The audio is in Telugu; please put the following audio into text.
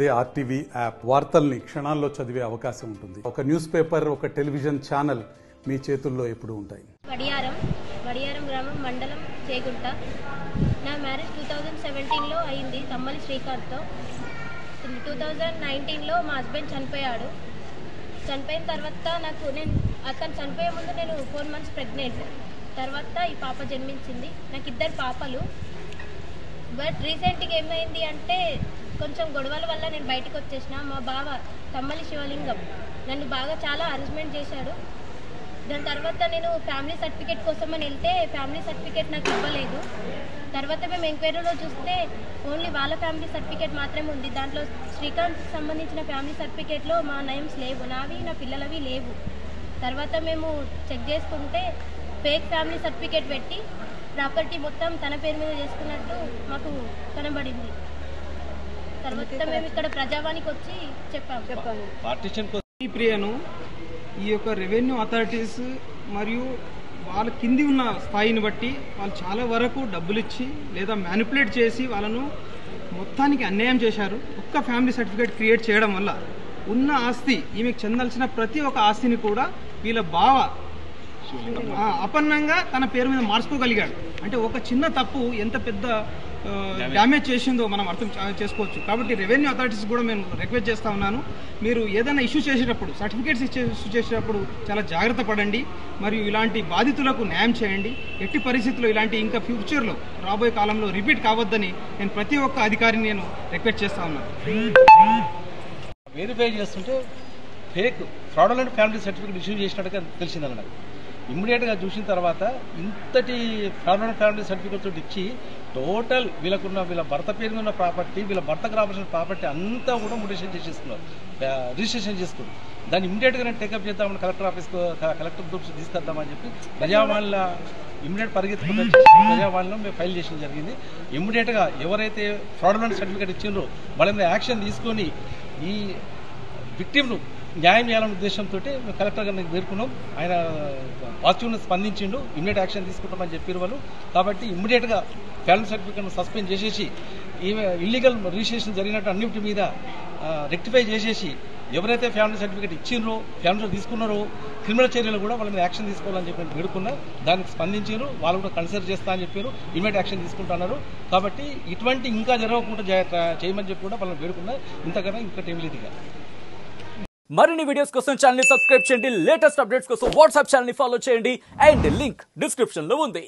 అదే ఆర్టీవీ యాప్ వార్తల్ని క్షణాల్లో చదివే అవకాశం ఉంటుంది. ఒక న్యూస్ పేపర్, ఒక టెలివిజన్ ఛానల్ మీ చేతుల్లో ఎప్పుడూ ఉంటాయి. వడియారం గ్రామం, మండలం చేగుంట. నా మ్యారేజ్ 2017లో అయింది తమ్మలి శ్రీకాంత్తో. 2019లో మా హస్బెండ్ చనిపోయాడు. చనిపోయిన తర్వాత అతను చనిపోయే ముందు నేను 4 months ప్రెగ్నెంట్. తర్వాత ఈ పాప జన్మించింది. నాకు 2 పాపలు. బట్ రీసెంట్గా ఏమైంది అంటే కొంచెం గొడవల వల్ల నేను బయటకు వచ్చేసిన. మా బావ తమ్మలి శివలింగం నన్ను బాగా చాలా హరాస్మెంట్ చేశాడు. దాని తర్వాత నేను ఫ్యామిలీ సర్టిఫికేట్ కోసం అని వెళ్తే ఫ్యామిలీ సర్టిఫికేట్ నాకు ఇవ్వలేదు. తర్వాత మేము ఎంక్వైరీలో చూస్తే ఓన్లీ వాళ్ళ ఫ్యామిలీ సర్టిఫికేట్ మాత్రమే ఉంది. దాంట్లో శ్రీకాంత్ సంబంధించిన ఫ్యామిలీ సర్టిఫికేట్లో మా నేమ్స్ లేవు, నావి నా పిల్లలవి లేవు. తర్వాత మేము చెక్ చేసుకుంటే ఫేక్ ఫ్యామిలీ సర్టిఫికేట్ పెట్టి ప్రాపర్టీ మొత్తం తన పేరు మీద చేసుకున్నట్టు మాకు కనబడింది. తర్వాత మేము ఇక్కడ ప్రజావానికి వచ్చి చెప్పాము. ఈ ప్రియను ఈ యొక్క రెవెన్యూ అథారిటీస్ మరియు వాళ్ళ కింది ఉన్న స్థాయిని బట్టి వాళ్ళు చాలా వరకు డబ్బులు ఇచ్చి లేదా మ్యానిపులేట్ చేసి వాళ్ళను మొత్తానికి అన్యాయం చేశారు. ఒక్క ఫ్యామిలీ సర్టిఫికేట్ క్రియేట్ చేయడం వల్ల ఉన్న ఆస్తి, ఈమెకు చెందాల్సిన ప్రతి ఒక్క ఆస్తిని కూడా వీళ్ళ బావ అపన్నంగా తన పేరు మీద మార్చుకోగలిగాడు. అంటే ఒక చిన్న తప్పు ఎంత పెద్ద డ్యామేజ్ చేసిందో మనం అర్థం చేసుకోవచ్చు. కాబట్టి రెవెన్యూ అథారిటీస్ కూడా నేను రిక్వెస్ట్ చేస్తూ ఉన్నాను, మీరు ఏదైనా ఇష్యూ చేసేటప్పుడు, సర్టిఫికేట్స్ ఇష్యూ చేసేటప్పుడు చాలా జాగ్రత్త పడండి. మరియు ఇలాంటి బాధితులకు న్యాయం చేయండి. ఎట్టి పరిస్థితుల్లో ఇలాంటి ఇంకా ఫ్యూచర్లో రాబోయే కాలంలో రిపీట్ కావద్దని నేను ప్రతి ఒక్క అధికారిని నేను రిక్వెస్ట్ చేస్తూ ఉన్నాను. వెరిఫై చేస్తుంటే fake fraudulent family certificate issue చేసినట్టుగా తెలిసిందన్నమాట. ఇమ్మీడియట్గా చూసిన తర్వాత ఇంతటి ఫ్రాడులెంట్ ఫ్యామిలీ సర్టిఫికేట్ తోటి ఇచ్చి టోటల్ వీళ్ళ భర్త పేరు మీద ఉన్న ప్రాపర్టీ, వీళ్ళ భర్తకు రావాల్సిన ప్రాపర్టీ అంతా కూడా రిజిస్ట్రేషన్ చేసుకున్నారు. దాన్ని ఇమ్మీడియట్గా నేను టేకప్ చేద్దామని కలెక్టర్ దృష్టి తీసుకొద్దామని చెప్పి ప్రజావాణిలో ఇమ్మీడియట్ పరిగెత్తుకుంటూ ప్రజావాణిలో మేము ఫైల్ చేయడం జరిగింది. ఇమ్మీడియట్గా ఎవరైతే ఫ్రాడులెంట్ సర్టిఫికేట్ ఇచ్చిండ్రో వాళ్ళ మీద యాక్షన్ తీసుకొని ఈ విక్టిమ్ను న్యాయం చేయాలనే ఉద్దేశంతో మేము కలెక్టర్ గారిని పేర్కొన్నాం. ఆయన పాజిటివ్ను స్పందించిండు, ఇమ్మీడియట్ యాక్షన్ తీసుకుంటామని చెప్పారు వాళ్ళు. కాబట్టి ఇమ్మీడియట్గా ఫ్యామిలీ సర్టిఫికేట్ను సస్పెండ్ చేసేసి ఈమె ఇల్లీగల్ రిజిస్ట్రేషన్ జరిగినట్టు అన్నింటి మీద రెక్టిఫై చేసేసి ఎవరైతే ఫ్యామిలీ సర్టిఫికేట్ ఇచ్చిండ్రో, ఫ్యామిలీ తీసుకున్నారో క్రిమినల్ చర్యలు కూడా వాళ్ళ మీద యాక్షన్ తీసుకోవాలని చెప్పి వేడుకున్నా. దానికి స్పందించారు, వాళ్ళు కూడా కన్సిడర్ చేస్తా అని చెప్పారు, ఇమ్మీడియట్ యాక్షన్ తీసుకుంటున్నారు. కాబట్టి ఇటువంటి ఇంకా జరగకుండా చేయమని చెప్పి కూడా వాళ్ళని వేడుకున్నా. ఇంతకన్నా ఇంకటి ఏం లేదు. ఇక మరిన్ని వీడియోస్ కోసం ఛానల్ ని సబ్స్క్రైబ్ చేయండి. లేటెస్ట్ అప్డేట్స్ కోసం వాట్సాప్ ఛానల్ ని ఫాలో చేయండి. అండ్ లింక్ డిస్క్రిప్షన్ లో ఉంది.